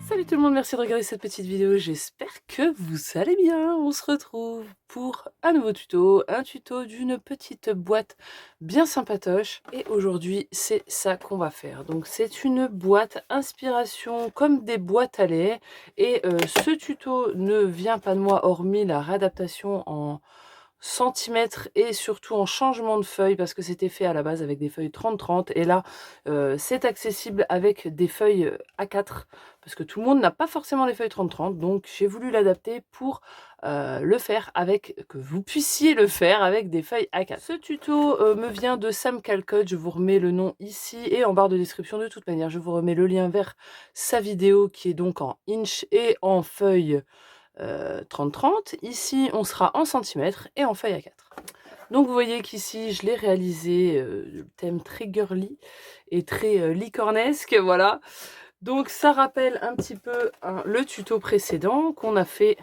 Salut tout le monde, merci de regarder cette petite vidéo, j'espère que vous allez bien. On se retrouve pour un nouveau tuto, un tuto d'une petite boîte bien sympatoche. Et aujourd'hui, c'est ça qu'on va faire. Donc c'est une boîte inspiration comme des boîtes à lait. Et ce tuto ne vient pas de moi, hormis la réadaptation en centimètres et surtout en changement de feuilles, parce que c'était fait à la base avec des feuilles 30-30 et là c'est accessible avec des feuilles A4 parce que tout le monde n'a pas forcément les feuilles 30-30, donc j'ai voulu l'adapter pour le faire avec, que vous puissiez le faire avec des feuilles A4. Ce tuto me vient de Sam Calcott, je vous remets le nom ici et en barre de description. De toute manière, je vous remets le lien vers sa vidéo qui est donc en inch et en feuilles 30-30. Ici, on sera en centimètres et en feuille A4. Donc vous voyez qu'ici, je l'ai réalisé, le thème très girly et très licornesque, voilà. Donc ça rappelle un petit peu le tuto précédent qu'on a fait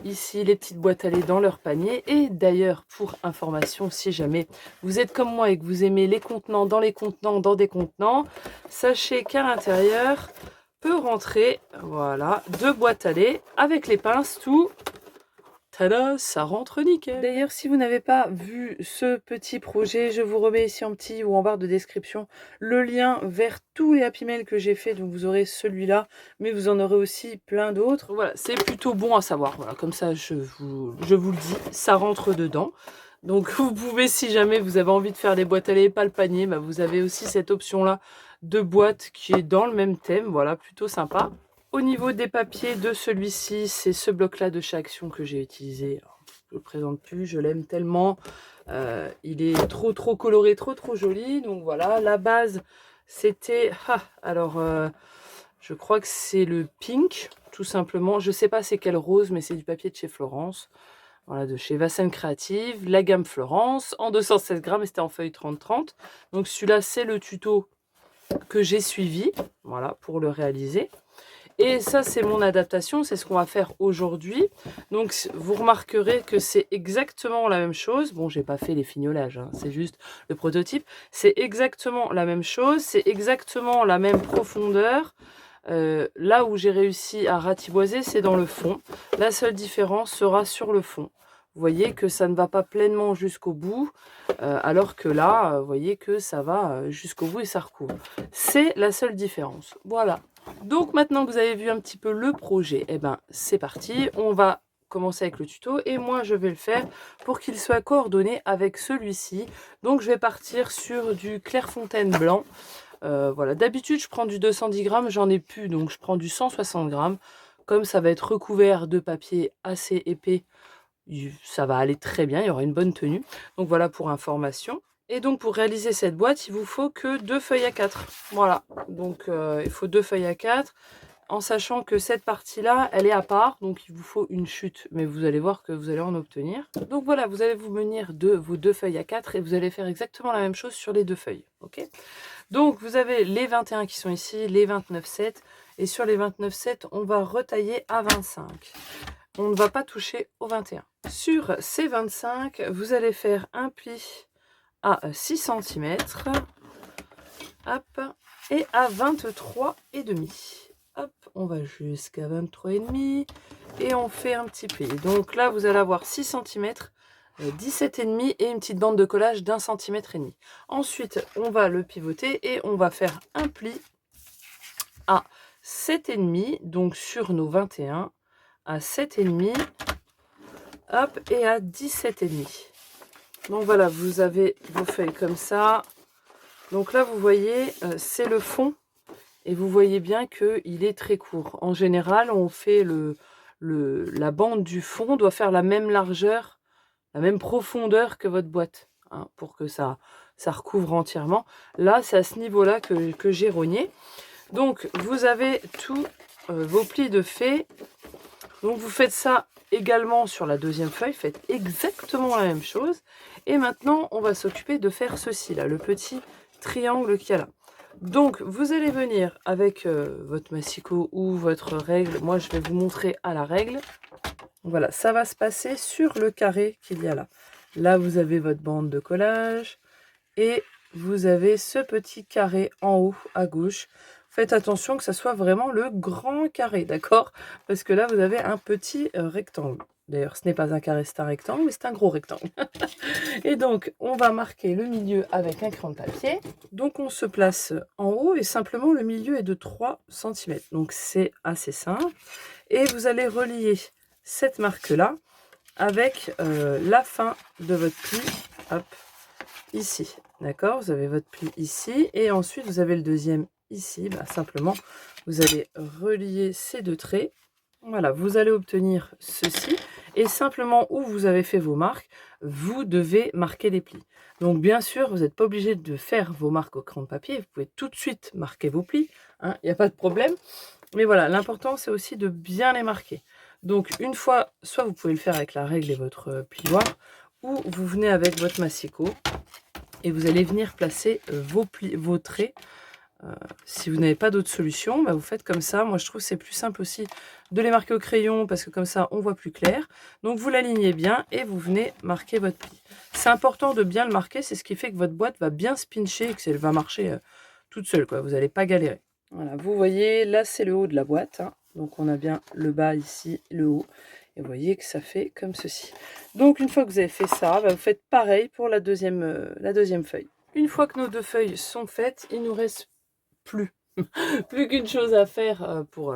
ici, les petites boîtes à lait dans leur panier. Et d'ailleurs, pour information, si jamais vous êtes comme moi et que vous aimez les contenants dans les contenants dans des contenants, sachez qu'à l'intérieur peut rentrer, voilà, 2 boîtes à lait avec les pinces, tout. Tada, ça rentre nickel. D'ailleurs, si vous n'avez pas vu ce petit projet, je vous remets ici en petit ou en barre de description le lien vers tous les Happy Mail que j'ai fait. Donc vous aurez celui-là, mais vous en aurez aussi plein d'autres. Voilà, c'est plutôt bon à savoir. Voilà, comme ça, je vous le dis, ça rentre dedans. Donc vous pouvez, si jamais vous avez envie de faire des boîtes à lait et pas le panier, bah, vous avez aussi cette option-là de boîte qui est dans le même thème. Voilà, plutôt sympa. Au niveau des papiers de celui-ci, c'est ce bloc-là de chez Action que j'ai utilisé. Alors, je ne le présente plus, je l'aime tellement. Il est trop coloré, trop joli. Donc voilà, la base, c'était... je crois que c'est le pink, tout simplement. Je ne sais pas c'est quel rose, mais c'est du papier de chez Florence. Voilà, de chez Vassen Creative, la gamme Florence, en 216 grammes, et c'était en feuille 30-30. Donc celui-là, c'est le tuto que j'ai suivi, voilà, pour le réaliser. Et ça, c'est mon adaptation, c'est ce qu'on va faire aujourd'hui. Donc, vous remarquerez que c'est exactement la même chose. Bon, j'ai pas fait les fignolages, hein, c'est juste le prototype. C'est exactement la même chose, c'est exactement la même profondeur. Là où j'ai réussi à ratiboiser, c'est dans le fond. La seule différence sera sur le fond. Vous voyez que ça ne va pas pleinement jusqu'au bout, alors que là, vous voyez que ça va jusqu'au bout et ça recouvre. C'est la seule différence. Voilà. Donc maintenant que vous avez vu un petit peu le projet, eh ben, c'est parti. On va commencer avec le tuto et moi je vais le faire pour qu'il soit coordonné avec celui-ci. Donc je vais partir sur du Clairefontaine blanc. Voilà, d'habitude je prends du 210 grammes, j'en ai plus, donc je prends du 160 grammes. Comme ça va être recouvert de papier assez épais, ça va aller très bien, il y aura une bonne tenue. Donc voilà pour information. Et donc pour réaliser cette boîte, il vous faut que 2 feuilles A4. Voilà, donc il faut 2 feuilles A4, en sachant que cette partie-là, elle est à part, donc il vous faut une chute, mais vous allez voir que vous allez en obtenir. Donc voilà, vous allez vous munir de vos 2 feuilles A4 et vous allez faire exactement la même chose sur les 2 feuilles, ok? Donc vous avez les 21 qui sont ici, les 29,7, et sur les 29,7, on va retailler à 25. On ne va pas toucher au 21. Sur ces 25, vous allez faire un pli à 6 cm, hop, et à 23,5. Hop, on va jusqu'à 23,5 et on fait un petit pli. Donc là, vous allez avoir 6 cm, 17,5 et une petite bande de collage d'1,5 cm. Ensuite, on va le pivoter et on va faire un pli à 7,5, donc sur nos 21, à 7,5, hop, et à 17,5. Donc voilà, vous avez vos feuilles comme ça. Donc là, vous voyez, c'est le fond. Et vous voyez bien qu'il est très court. En général, on fait la bande du fond doit faire la même largeur, la même profondeur que votre boîte, hein, pour que ça recouvre entièrement. Là, c'est à ce niveau-là que j'ai rogné. Donc, vous avez tous vos plis de fait. Donc, vous faites ça également sur la deuxième feuille. Faites exactement la même chose. Et maintenant, on va s'occuper de faire ceci, là, le petit triangle qu'il y a là. Donc, vous allez venir avec votre massicot ou votre règle. Moi, je vais vous montrer à la règle. Voilà, ça va se passer sur le carré qu'il y a là. Là, vous avez votre bande de collage et vous avez ce petit carré en haut à gauche. faites attention que ça soit vraiment le grand carré, d'accord? Parce que là, vous avez un petit rectangle. D'ailleurs, ce n'est pas un carré, c'est un rectangle, mais c'est un gros rectangle. Et donc, on va marquer le milieu avec un crayon de papier. Donc, on se place en haut et simplement, le milieu est de 3 cm. Donc, c'est assez simple. Et vous allez relier cette marque-là avec la fin de votre pli, hop, ici. D'accord? Vous avez votre pli ici. Et ensuite, vous avez le deuxième ici. Bah, simplement, vous allez relier ces deux traits. Voilà, vous allez obtenir ceci. Et simplement, où vous avez fait vos marques, vous devez marquer les plis. Donc, bien sûr, vous n'êtes pas obligé de faire vos marques au crayon de papier. Vous pouvez tout de suite marquer vos plis. Hein, il n'y a pas de problème. Mais voilà, l'important, c'est aussi de bien les marquer. Donc, une fois, soit vous pouvez le faire avec la règle et votre plioir, ou vous venez avec votre massicot et vous allez venir placer vos traits. Si vous n'avez pas d'autre solution, bah vous faites comme ça. Moi, je trouve que c'est plus simple aussi de les marquer au crayon parce que comme ça, on voit plus clair. Donc, vous l'alignez bien et vous venez marquer votre pli. C'est important de bien le marquer. C'est ce qui fait que votre boîte va bien se pincher et que elle va marcher toute seule, quoi. Vous n'allez pas galérer. Voilà, vous voyez, là, c'est le haut de la boîte. Hein. Donc, on a bien le bas ici, le haut. Et vous voyez que ça fait comme ceci. Donc, une fois que vous avez fait ça, bah, vous faites pareil pour la deuxième feuille. Une fois que nos deux feuilles sont faites, il nous reste plus qu'une chose à faire pour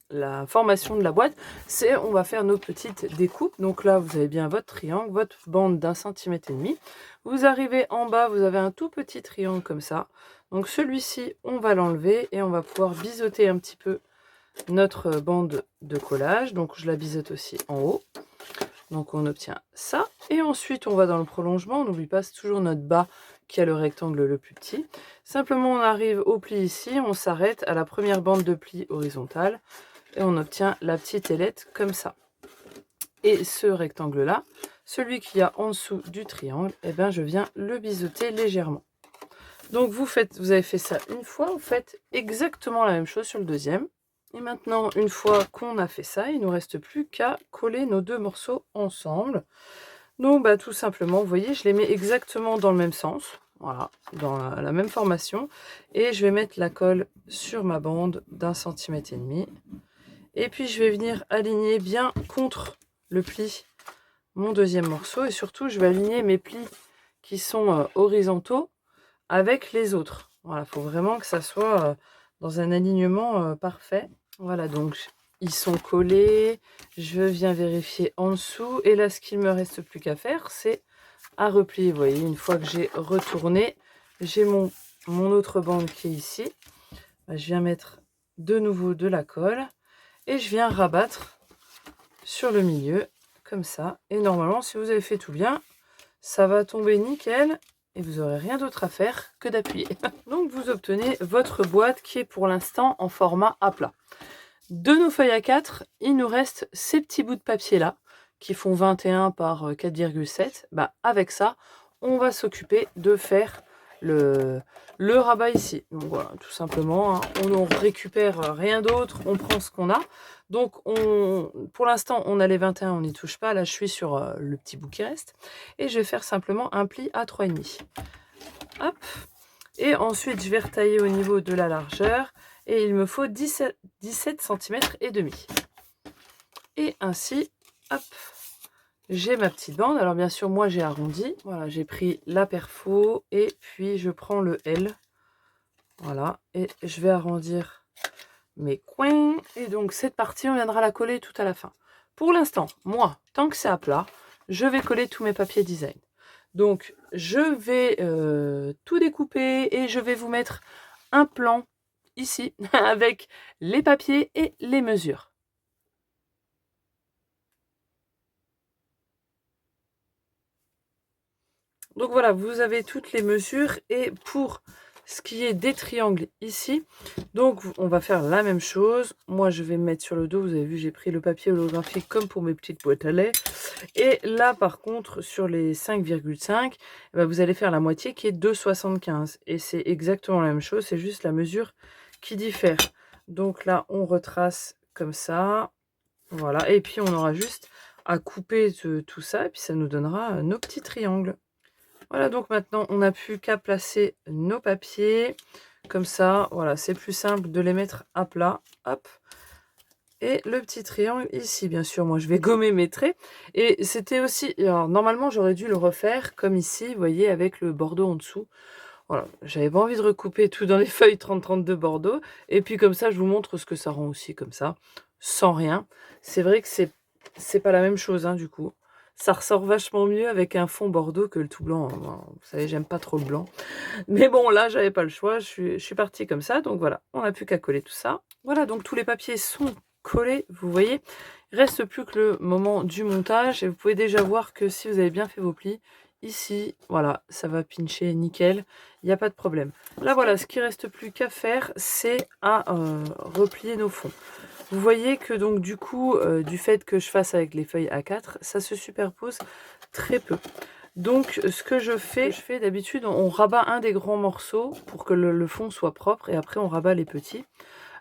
la formation de la boîte, c'est on va faire nos petites découpes. Donc là, vous avez bien votre triangle, votre bande d'1,5 cm. Vous arrivez en bas, vous avez un tout petit triangle comme ça. Donc celui-ci, on va l'enlever et on va pouvoir biseauter un petit peu notre bande de collage. Donc je la biseaute aussi en haut. Donc on obtient ça. Et ensuite, on va dans le prolongement. On n'oublie pas, c'est toujours notre bas qui a le rectangle le plus petit. Simplement, on arrive au pli ici. On s'arrête à la première bande de pli horizontale. Et on obtient la petite ailette comme ça. Et ce rectangle-là, celui qui a en dessous du triangle, eh ben, je viens le biseauter légèrement. Donc vous avez fait ça une fois. Vous faites exactement la même chose sur le deuxième. Et maintenant, une fois qu'on a fait ça, il ne nous reste plus qu'à coller nos deux morceaux ensemble. Donc, bah, tout simplement, vous voyez, je les mets exactement dans le même sens. Voilà, dans la même formation. Et je vais mettre la colle sur ma bande d'1,5 cm. Et puis, je vais venir aligner bien contre le pli mon deuxième morceau. Et surtout, je vais aligner mes plis qui sont horizontaux avec les autres. Voilà, il faut vraiment que ça soit dans un alignement parfait. Voilà, donc ils sont collés. Je viens vérifier en dessous. Et là, ce qu'il me reste plus qu'à faire, c'est à replier. Vous voyez, une fois que j'ai retourné, j'ai mon autre bande qui est ici. Je viens mettre de nouveau de la colle. Et je viens rabattre sur le milieu, comme ça. Et normalement, si vous avez fait tout bien, ça va tomber nickel. Et vous n'aurez rien d'autre à faire que d'appuyer. Donc, vous obtenez votre boîte qui est pour l'instant en format à plat. De nos feuilles A4, il nous reste ces petits bouts de papier là, qui font 21 par 4,7. Bah, avec ça, on va s'occuper de faire le rabat ici. Donc voilà, tout simplement, hein, on ne récupère rien d'autre, on prend ce qu'on a. Donc pour l'instant, on a les 21, on n'y touche pas. Là, je suis sur le petit bout qui reste. Et je vais faire simplement un pli à 3,5. Hop. Et ensuite, je vais retailler au niveau de la largeur. Et il me faut 17 cm et demi. Et ainsi, hop, j'ai ma petite bande. Alors bien sûr, moi j'ai arrondi. Voilà, j'ai pris la perfo et puis je prends le L. Voilà, et je vais arrondir mes coins. Et donc cette partie, on viendra la coller tout à la fin. Pour l'instant, moi, tant que c'est à plat, je vais coller tous mes papiers design. Donc je vais tout découper et je vais vous mettre un plan ici avec les papiers et les mesures. Donc voilà, vous avez toutes les mesures et pour ce qui est des triangles ici, donc on va faire la même chose. Moi je vais me mettre sur le dos, vous avez vu j'ai pris le papier holographique comme pour mes petites boîtes à lait. Et là par contre sur les 5,5, vous allez faire la moitié qui est 2,75 et c'est exactement la même chose, c'est juste la mesure qui diffère. Donc là on retrace comme ça, voilà, et puis on aura juste à couper tout ça et puis ça nous donnera nos petits triangles. Voilà, donc maintenant, on n'a plus qu'à placer nos papiers. Comme ça, voilà, c'est plus simple de les mettre à plat. Hop. Et le petit triangle ici, bien sûr, moi je vais gommer mes traits. Et c'était aussi, alors normalement j'aurais dû le refaire comme ici, vous voyez, avec le bordeaux en dessous. Voilà, j'avais pas envie de recouper tout dans les feuilles 30-30 de bordeaux. Et puis comme ça, je vous montre ce que ça rend aussi comme ça, sans rien. C'est vrai que c'est pas la même chose, hein, du coup. Ça ressort vachement mieux avec un fond bordeaux que le tout blanc. Moi, vous savez, j'aime pas trop le blanc. Mais bon, là, j'avais pas le choix. Je suis partie comme ça. Donc voilà, on n'a plus qu'à coller tout ça. Voilà, donc tous les papiers sont collés, vous voyez. Il reste plus que le moment du montage. Et vous pouvez déjà voir que si vous avez bien fait vos plis, ici, voilà, ça va pincher nickel. Il n'y a pas de problème. Là, voilà, ce qui reste plus qu'à faire, c'est à replier nos fonds. Vous voyez que donc du coup, du fait que je fasse avec les feuilles A4, ça se superpose très peu. Donc ce que je fais d'habitude, on rabat un des grands morceaux pour que le fond soit propre et après on rabat les petits.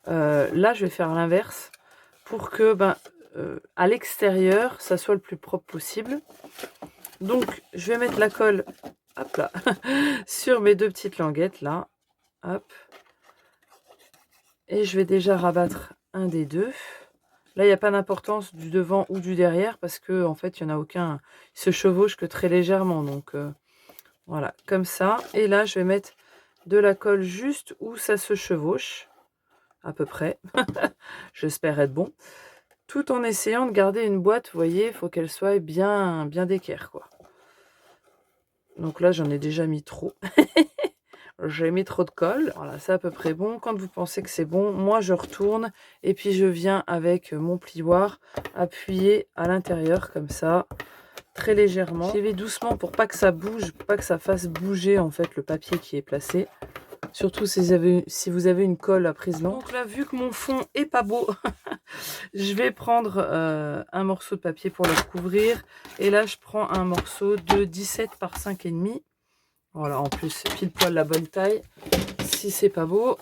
Là je vais faire l'inverse pour que à l'extérieur ça soit le plus propre possible. Donc je vais mettre la colle, hop là, sur mes deux petites languettes là, hop. Et je vais déjà rabattre un des deux. Là, il n'y a pas d'importance du devant ou du derrière parce que en fait, il n'y en a aucun. Il se chevauche que très légèrement. Donc voilà, comme ça. Et là, je vais mettre de la colle juste où ça se chevauche, à peu près. J'espère être bon. Tout en essayant de garder une boîte, vous voyez, il faut qu'elle soit bien d'équerre, quoi. Donc là, j'en ai déjà mis trop. J'ai mis trop de colle. Voilà, c'est à peu près bon. Quand vous pensez que c'est bon, moi je retourne et puis je viens avec mon plioir appuyer à l'intérieur comme ça, très légèrement. J'y vais doucement pour pas que ça bouge, pour pas que ça fasse bouger en fait le papier qui est placé. Surtout si vous avez une colle à prise lente. Donc là, vu que mon fond est pas beau, je vais prendre un morceau de papier pour le recouvrir. Et là, je prends un morceau de 17 par 5,5. Voilà, en plus, pile poil la bonne taille, si c'est pas beau.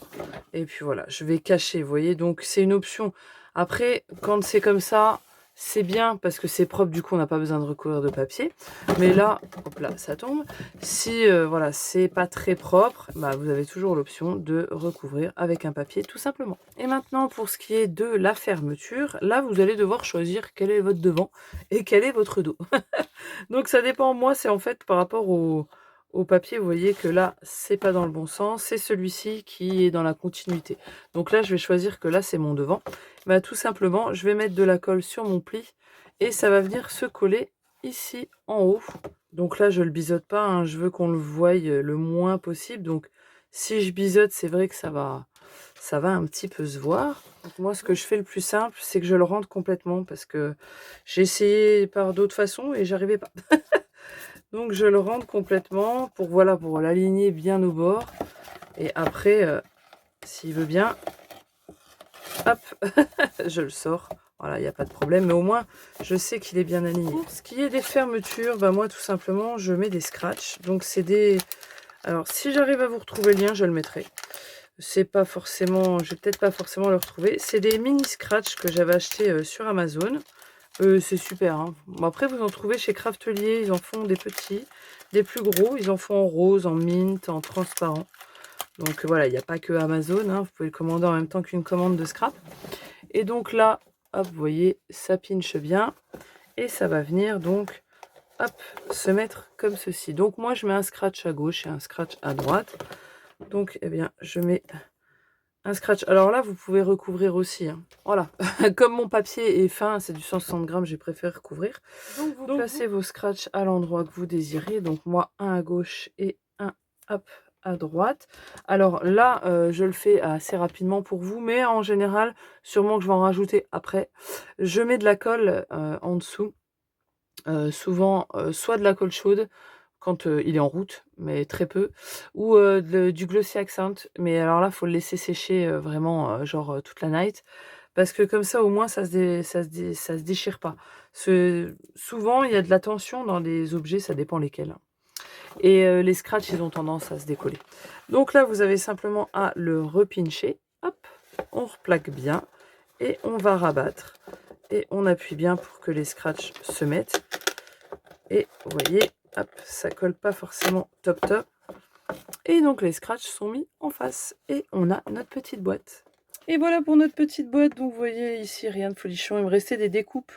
Et puis voilà, je vais cacher, vous voyez. Donc, c'est une option. Après, quand c'est comme ça, c'est bien parce que c'est propre. Du coup, on n'a pas besoin de recouvrir de papier. Mais là, hop là, ça tombe. Si, voilà, c'est pas très propre, bah, vous avez toujours l'option de recouvrir avec un papier, tout simplement. Et maintenant, pour ce qui est de la fermeture, là, vous allez devoir choisir quel est votre devant et quel est votre dos. Donc, ça dépend. Moi, c'est en fait par rapport au papier, vous voyez que là, c'est pas dans le bon sens, c'est celui-ci qui est dans la continuité. Donc là, je vais choisir que là, c'est mon devant. Bah, tout simplement, je vais mettre de la colle sur mon pli et ça va venir se coller ici en haut. Donc là, je le biseaute pas, hein, je veux qu'on le voie le moins possible. Donc si je biseaute, c'est vrai que ça va un petit peu se voir. Donc moi, ce que je fais le plus simple, c'est que je le rentre complètement parce que j'ai essayé par d'autres façons et j'arrivais pas. Donc je le rentre complètement pour, voilà, pour l'aligner bien au bord. Et après, s'il veut bien, hop, je le sors. Voilà, il n'y a pas de problème. Mais au moins, je sais qu'il est bien aligné. Pour ce qui est des fermetures, bah moi, tout simplement, je mets des scratchs. Donc c'est des... Alors, si j'arrive à vous retrouver le lien, je le mettrai. C'est pas forcément... Je vais peut-être pas forcément le retrouver. C'est des mini scratchs que j'avais achetés sur Amazon. C'est super, hein. Bon, après, vous en trouvez chez Craftelier. Ils en font des petits, des plus gros. Ils en font en rose, en mint, en transparent. Donc voilà, il n'y a pas que Amazon, hein. Vous pouvez le commander en même temps qu'une commande de scrap. Et donc là, hop, vous voyez, ça pinche bien. Et ça va venir donc, hop, se mettre comme ceci. Donc moi, je mets un scratch à gauche et un scratch à droite. Donc, eh bien, je mets un scratch. Alors là, vous pouvez recouvrir aussi, hein. Voilà, comme mon papier est fin, c'est du 160 grammes, j'ai préféré recouvrir. Donc vous placez vos scratchs à l'endroit que vous désirez. Donc moi, un à gauche et un, hop, à droite. Alors là, je le fais assez rapidement pour vous, mais en général, sûrement que je vais en rajouter après. Je mets de la colle en dessous. Souvent, soit de la colle chaude, quand il est en route, mais très peu, ou du glossy accent. Mais alors là, il faut le laisser sécher vraiment, genre toute la night. Parce que comme ça, au moins, ça se déchire pas. Souvent, il y a de la tension dans les objets, ça dépend lesquels, hein. Et les scratchs, ils ont tendance à se décoller. Donc là, vous avez simplement à le repincher. Hop, on replaque bien et on va rabattre. Et on appuie bien pour que les scratchs se mettent. Et vous voyez, hop, ça colle pas forcément top top. Et donc les scratchs sont mis en en face. Et on a notre petite boîte. Et voilà pour notre petite boîte. Donc vous voyez ici, rien de folichon. Il me restait des découpes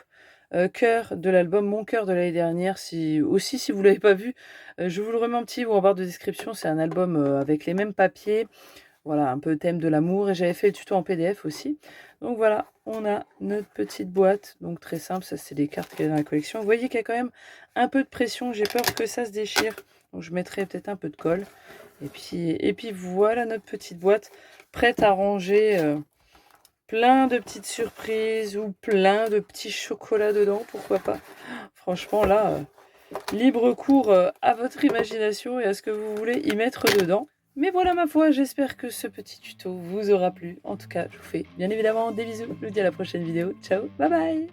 cœur de l'album Mon cœur de l'année dernière. Si vous ne l'avez pas vu, je vous le remets en petit ou en barre de description. C'est un album avec les mêmes papiers. Voilà, un peu thème de l'amour. Et j'avais fait le tuto en PDF aussi. Donc voilà, on a notre petite boîte. Donc très simple, ça c'est des cartes qu'il y a dans la collection. Vous voyez qu'il y a quand même un peu de pression. J'ai peur que ça se déchire. Donc je mettrai peut-être un peu de colle. Et puis voilà notre petite boîte prête à ranger plein de petites surprises ou plein de petits chocolats dedans, pourquoi pas. Franchement là, libre cours à votre imagination et à ce que vous voulez y mettre dedans. Mais voilà ma foi, j'espère que ce petit tuto vous aura plu. En tout cas, je vous fais bien évidemment des bisous. Je vous dis à la prochaine vidéo. Ciao, bye bye.